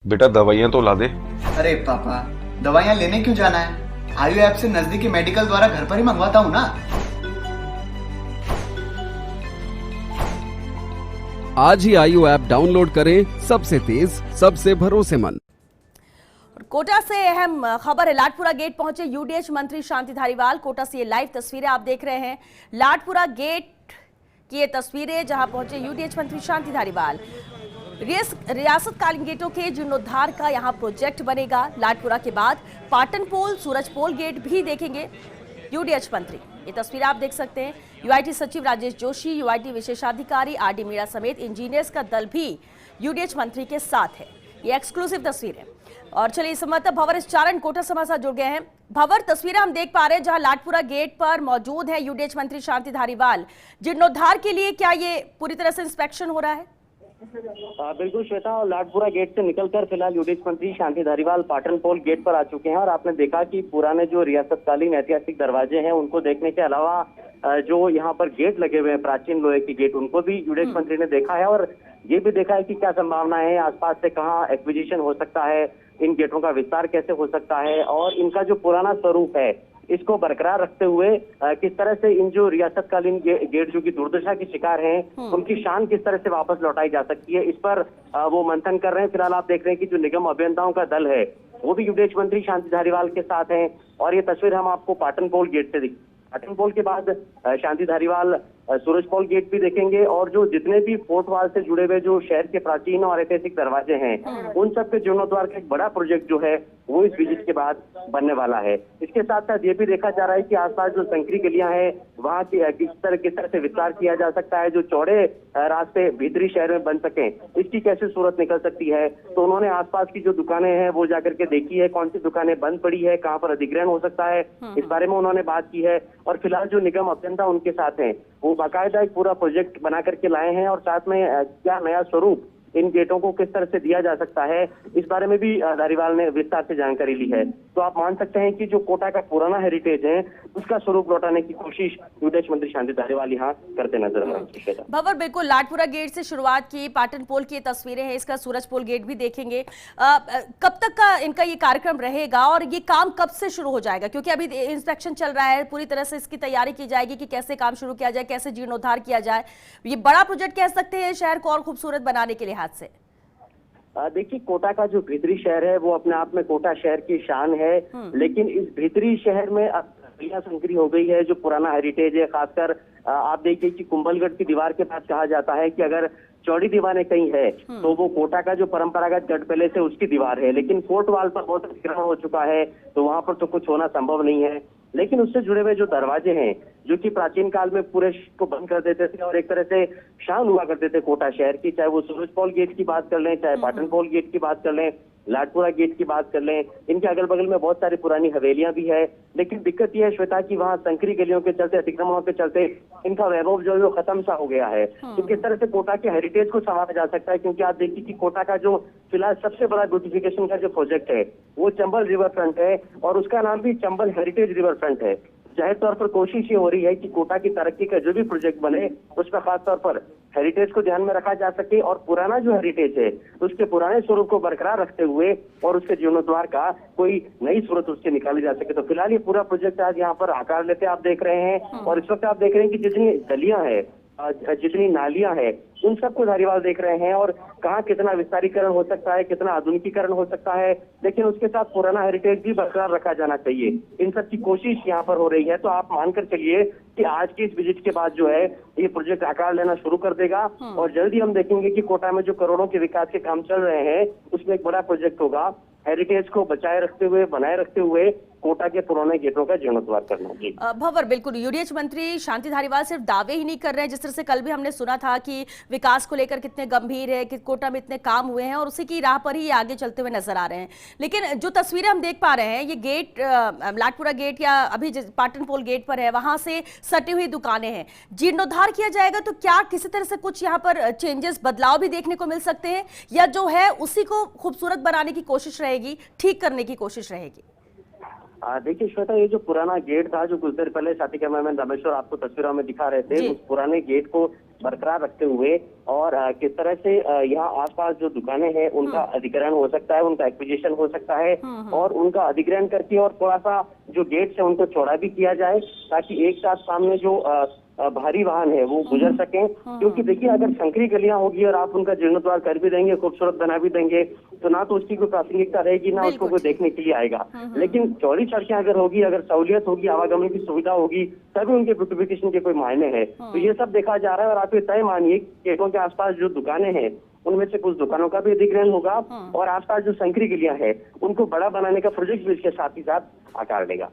बेटा दवाइयाँ तो ला दे। अरे पापा, दवाइयाँ लेने क्यों जाना है? आयु ऐप से नजदीकी मेडिकल द्वारा घर पर ही मंगवाता हूँ ना। आज ही आयु ऐप डाउनलोड करें, सबसे तेज, सबसे भरोसेमंद। कोटा से अहम खबर है। लाडपुरा गेट पहुंचे यूडीएच मंत्री शांति धारीवाल। कोटा से ये लाइव तस्वीरें आप देख रहे हैं। लाडपुरा गेट की ये तस्वीरें जहां पहुंचे यूडीएच मंत्री शांति धारीवाल। रियासतकालीन गेटों के जीर्णोद्धार का यहां प्रोजेक्ट बनेगा। लाडपुरा के बाद पाटन पोल, सूरज पोल गेट भी देखेंगे यूडीएच मंत्री। ये तस्वीर आप देख सकते हैं। यूआईटी सचिव राजेश जोशी, यूआईटी विशेषाधिकारी आरडी मीणा समेत इंजीनियर्स का दल भी यूडीएच मंत्री के साथ है। ये एक्सक्लूसिव तस्वीर है। और चलिए संवाददाता भंवर चारण कोटा समाचार जुड़ गए हैं। भंवर, तस्वीरें हम देख पा रहे हैं जहां लाडपुरा गेट पर मौजूद है यूडीएच मंत्री शांति धारीवाल। जीर्णोद्धार के लिए क्या ये पूरी तरह से इंस्पेक्शन हो रहा है? बिल्कुल श्वेता, और लाडपुरा गेट से निकलकर फिलहाल यूडीएच मंत्री शांति धारीवाल पाटन पोल गेट पर आ चुके हैं। और आपने देखा कि पुराने जो रियासतकालीन ऐतिहासिक दरवाजे हैं उनको देखने के अलावा जो यहाँ पर गेट लगे हुए हैं, प्राचीन लोहे के गेट, उनको भी यूडीएच मंत्री ने देखा है। और ये भी देखा है कि क्या संभावनाएं हैं, आसपास से कहाँ एक्विजिशन हो सकता है, इन गेटों का विस्तार कैसे हो सकता है, और इनका जो पुराना स्वरूप है इसको बरकरार रखते हुए किस तरह से इन जो रियासतकालीन गेट जो की दुर्दशा के शिकार हैं उनकी शान किस तरह से वापस लौटाई जा सकती है, इस पर वो मंथन कर रहे हैं। फिलहाल आप देख रहे हैं कि जो निगम अभियंताओं का दल है वो भी यूडीएच मंत्री शांति धारीवाल के साथ हैं। और ये तस्वीर हम आपको पाटन पोल गेट से दिखा। पाटन पोल के बाद शांति धारीवाल सूरज पोल गेट भी देखेंगे। और जो जितने भी फोर्ट वाल से जुड़े हुए जो शहर के प्राचीन और ऐतिहासिक दरवाजे हैं उन सब के जीर्णोद्धार का एक बड़ा प्रोजेक्ट जो है वो इस विजिट के बाद बनने वाला है। इसके साथ साथ ये भी देखा जा रहा है कि आसपास जो संकरी गलियां हैं वहाँ की किस तरह से विस्तार किया जा सकता है, जो चौड़े रास्ते भीतरी शहर में बन सके इसकी कैसे सूरत निकल सकती है। तो उन्होंने आसपास की जो दुकानें हैं वो जाकर के देखी है, कौन सी दुकानें बंद पड़ी है, कहाँ पर अधिग्रहण हो सकता है, इस बारे में उन्होंने बात की है। और फिलहाल जो निगम अभियंता उनके साथ हैं वो बाकायदा एक पूरा प्रोजेक्ट बना करके लाए हैं। और साथ में क्या नया स्वरूप इन गेटों को किस तरह से दिया जा सकता है इस बारे में भी धारीवाल ने विस्तार से जानकारी ली है। तो आप मान सकते हैं कि जो कोटा का पुराना हेरिटेज है उसका स्वरूप लौटाने की कोशिश यूडीएच मंत्री शांति धारीवाल यहाँ करते नजर आ रहे हैं। भंवर, बिल्कुल लाडपुरा गेट से शुरुआत की, पाटन पोल की तस्वीरें हैं, इसका सूरज पोल गेट भी देखेंगे। कब तक का इनका ये कार्यक्रम रहेगा और ये काम कब से शुरू हो जाएगा? क्योंकि अभी इंस्पेक्शन चल रहा है, पूरी तरह से इसकी तैयारी की जाएगी कि कैसे काम शुरू किया जाए, कैसे जीर्णोद्धार किया जाए। ये बड़ा प्रोजेक्ट कह सकते हैं शहर को और खूबसूरत बनाने के लिहाज से। देखिए, कोटा का जो भीतरी शहर है वो अपने आप में कोटा शहर की शान है, लेकिन इस भीतरी शहर में अब संकरी हो गई है जो पुराना हेरिटेज है। खासकर आप देखिए कि कुंभलगढ़ की दीवार के पास कहा जाता है कि अगर चौड़ी दीवारें कहीं है तो वो कोटा का जो परंपरागत गढ़ पैलेस है उसकी दीवार है। लेकिन फोर्ट वाल पर बहुत अतिक्रमण हो चुका है तो वहां पर तो कुछ होना संभव नहीं है। लेकिन उससे जुड़े हुए जो दरवाजे हैं जो कि प्राचीन काल में पूरे को बंद कर देते थे और एक तरह से शान हुआ करते थे कोटा शहर की, चाहे वो सूरज पोल गेट की बात कर लें, चाहे पाटन पोल गेट की बात कर लें, लाडपुरा गेट की बात कर लें, इनके अगल बगल में बहुत सारी पुरानी हवेलियां भी है। लेकिन दिक्कत यह है श्वेता कि वहाँ संकरी गलियों के चलते, अतिक्रमणों के चलते इनका वैभव जो है वो खत्म सा हो गया है। तो किस तरह से कोटा के हेरिटेज को संवारा जा सकता है, क्योंकि आप देखिए कि कोटा का जो फिलहाल सबसे बड़ा ब्यूटिफिकेशन का जो प्रोजेक्ट है वो चंबल रिवर फ्रंट है और उसका नाम भी चंबल हेरिटेज रिवर फ्रंट है। जाहिर तौर पर कोशिश ये हो रही है कि कोटा की तरक्की का जो भी प्रोजेक्ट बने उसमें खासतौर पर हेरिटेज को ध्यान में रखा जा सके और पुराना जो हेरिटेज है उसके पुराने स्वरूप को बरकरार रखते हुए और उसके जीर्णोद्धार का कोई नई सूरत उससे निकाली जा सके। तो फिलहाल ये पूरा प्रोजेक्ट आज यहाँ पर आकार लेते आप देख रहे हैं। और इस वक्त आप देख रहे हैं कि जितनी गलियां हैं, जितनी नालियां हैं, उन सबको धारीवाल देख रहे हैं और कहाँ कितना विस्तारीकरण हो सकता है, कितना आधुनिकीकरण हो सकता है, लेकिन उसके साथ पुराना हेरिटेज भी बरकरार रखा जाना चाहिए। इन सब की कोशिश यहाँ पर हो रही है। तो आप मानकर चलिए कि आज की इस विजिट के बाद जो है ये प्रोजेक्ट आकार लेना शुरू कर देगा और जल्दी हम देखेंगे कि कोटा में जो करोड़ों के विकास के काम चल रहे हैं उसमें एक बड़ा प्रोजेक्ट होगा हेरिटेज को बचाए रखते हुए, बनाए रखते हुए कोटा के पुराने गेटों का जीर्णोद्धार करना। भंवर, बिल्कुल यूडीएच मंत्री शांति धारीवाल सिर्फ दावे ही नहीं कर रहे हैं, जिस तरह से कल भी हमने सुना था कि विकास को लेकर कितने गंभीर है, कि कोटा में इतने काम हुए हैं और उसी की राह पर ही आगे चलते हुए नजर आ रहे हैं। लेकिन जो तस्वीरें हम देख पा रहे हैं, ये गेट लाडपुरा गेट या अभी पाटन पोल गेट पर है, वहां से सटी हुई दुकानें हैं। जीर्णोद्धार किया जाएगा तो क्या किसी तरह से कुछ यहाँ पर चेंजेस, बदलाव भी देखने को मिल सकते हैं, या जो है उसी को खूबसूरत बनाने की कोशिश रहेगी, ठीक करने की कोशिश रहेगी? देखिए श्वेता, ये जो पुराना गेट था जो कुछ देर पहले साथी कैमरामैन रमेश्वर आपको तस्वीरों में दिखा रहे थे, उस पुराने गेट को बरकरार रखते हुए और किस तरह से यहाँ आसपास जो दुकानें हैं उनका अधिग्रहण हो सकता है, उनका एक्विजिशन हो सकता है और उनका अधिग्रहण करके और थोड़ा सा जो गेट्स है उनको चौड़ा भी किया जाए ताकि एक साथ सामने जो भारी वाहन है वो गुजर सकें। क्योंकि देखिए अगर संकरी गलियां होगी और आप उनका जीर्णोद्धार कर भी देंगे, खूबसूरत बना भी देंगे, तो ना तो उसकी कोई प्रासंगिकता रहेगी, ना उसको कोई देखने के लिए आएगा। लेकिन चौड़ी सड़कें अगर होगी, अगर सहूलियत होगी, आवागमन की सुविधा होगी, तभी उनके ब्यूटिफिकेशन के कोई मायने हैं। तो ये सब देखा जा रहा है और आप ये तय मानिए गेटों के आसपास जो दुकानें हैं उनमें से कुछ दुकानों का भी अधिग्रहण होगा और आसपास जो संकरी गलियां हैं उनको बड़ा बनाने का प्रोजेक्ट भी इसके साथ ही साथ आकार लेगा।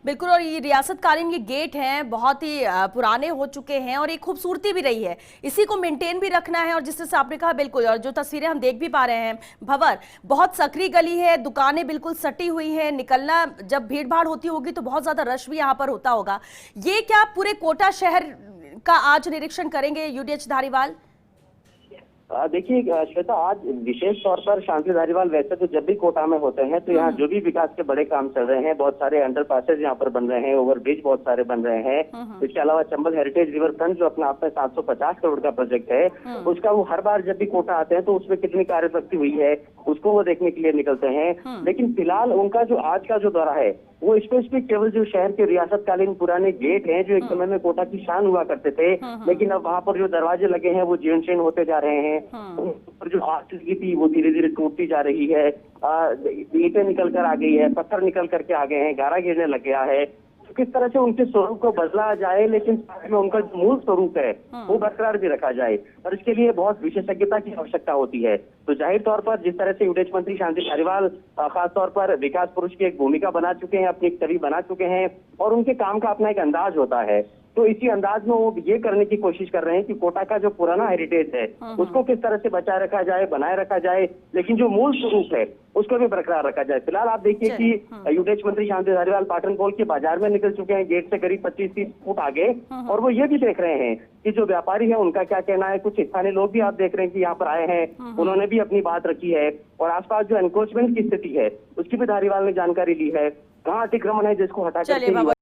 बिल्कुल, और ये रियासतकालीन ये गेट हैं बहुत ही पुराने हो चुके हैं और एक खूबसूरती भी रही है, इसी को मेंटेन भी रखना है। और जिस तरह से आपने कहा बिल्कुल, और जो तस्वीरें हम देख भी पा रहे हैं भंवर, बहुत सकरी गली है, दुकानें बिल्कुल सटी हुई हैं, निकलना जब भीड़ भाड़ होती होगी तो बहुत ज्यादा रश भी यहाँ पर होता होगा। ये क्या पूरे कोटा शहर का आज निरीक्षण करेंगे यूडीएच धारीवाल? देखिए श्वेता, आज विशेष तौर पर शांति धारीवाल वैसे तो जब भी कोटा में होते हैं तो यहाँ जो भी विकास के बड़े काम चल रहे हैं, बहुत सारे अंडरपासेज यहाँ पर बन रहे हैं, ओवरब्रिज बहुत सारे बन रहे हैं। इसके अलावा चंबल हेरिटेज रिवर फ्रंट जो अपने आप में 750 करोड़ का प्रोजेक्ट है, उसका वो हर बार जब भी कोटा आते हैं तो उसमें कितनी कार्य प्रगति हुई है उसको वो देखने के लिए निकलते हैं। लेकिन फिलहाल उनका जो आज का जो दौरा है वो स्पेसिफिक केवल जो शहर के रियासतकालीन पुराने गेट हैं जो एक समय में कोटा की शान हुआ करते थे, लेकिन अब वहाँ पर जो दरवाजे लगे हैं वो जीर्ण शीर्ण होते जा रहे हैं। और जो आर्टिस्ट्री थी वो धीरे धीरे टूटती जा रही है, ईंटें निकल कर आ गई है, पत्थर निकल करके आ गए हैं, गारा गिरने लग गया है। तो किस तरह से उनके स्वरूप को बदला जाए लेकिन साथ में उनका जो मूल स्वरूप है वो बरकरार भी रखा जाए, और इसके लिए बहुत विशेषज्ञता की आवश्यकता होती है। तो जाहिर तौर पर जिस तरह से यूडीएच मंत्री शांति धारीवाल खासतौर पर विकास पुरुष की एक भूमिका बना चुके हैं, अपनी एक छवि बना चुके हैं और उनके काम का अपना एक अंदाज होता है, तो इसी अंदाज में वो ये करने की कोशिश कर रहे हैं कि कोटा का जो पुराना हेरिटेज है उसको किस तरह से बचाए रखा जाए, बनाए रखा जाए, लेकिन जो मूल स्वरूप है उसको भी बरकरार रखा जाए। फिलहाल आप देखिए कि यूडीएच मंत्री शांति धारीवाल पाटन पोल के बाजार में निकल चुके हैं, गेट से करीब 25-30 फुट आगे, और वो ये भी देख रहे हैं कि जो व्यापारी है उनका क्या कहना है। कुछ स्थानीय लोग भी आप देख रहे हैं कि यहाँ पर आए हैं, उन्होंने भी अपनी बात रखी है और आसपास जो एनक्रोचमेंट की स्थिति है उसकी भी धारीवाल ने जानकारी ली है, कहाँ अतिक्रमण है जिसको हटा कर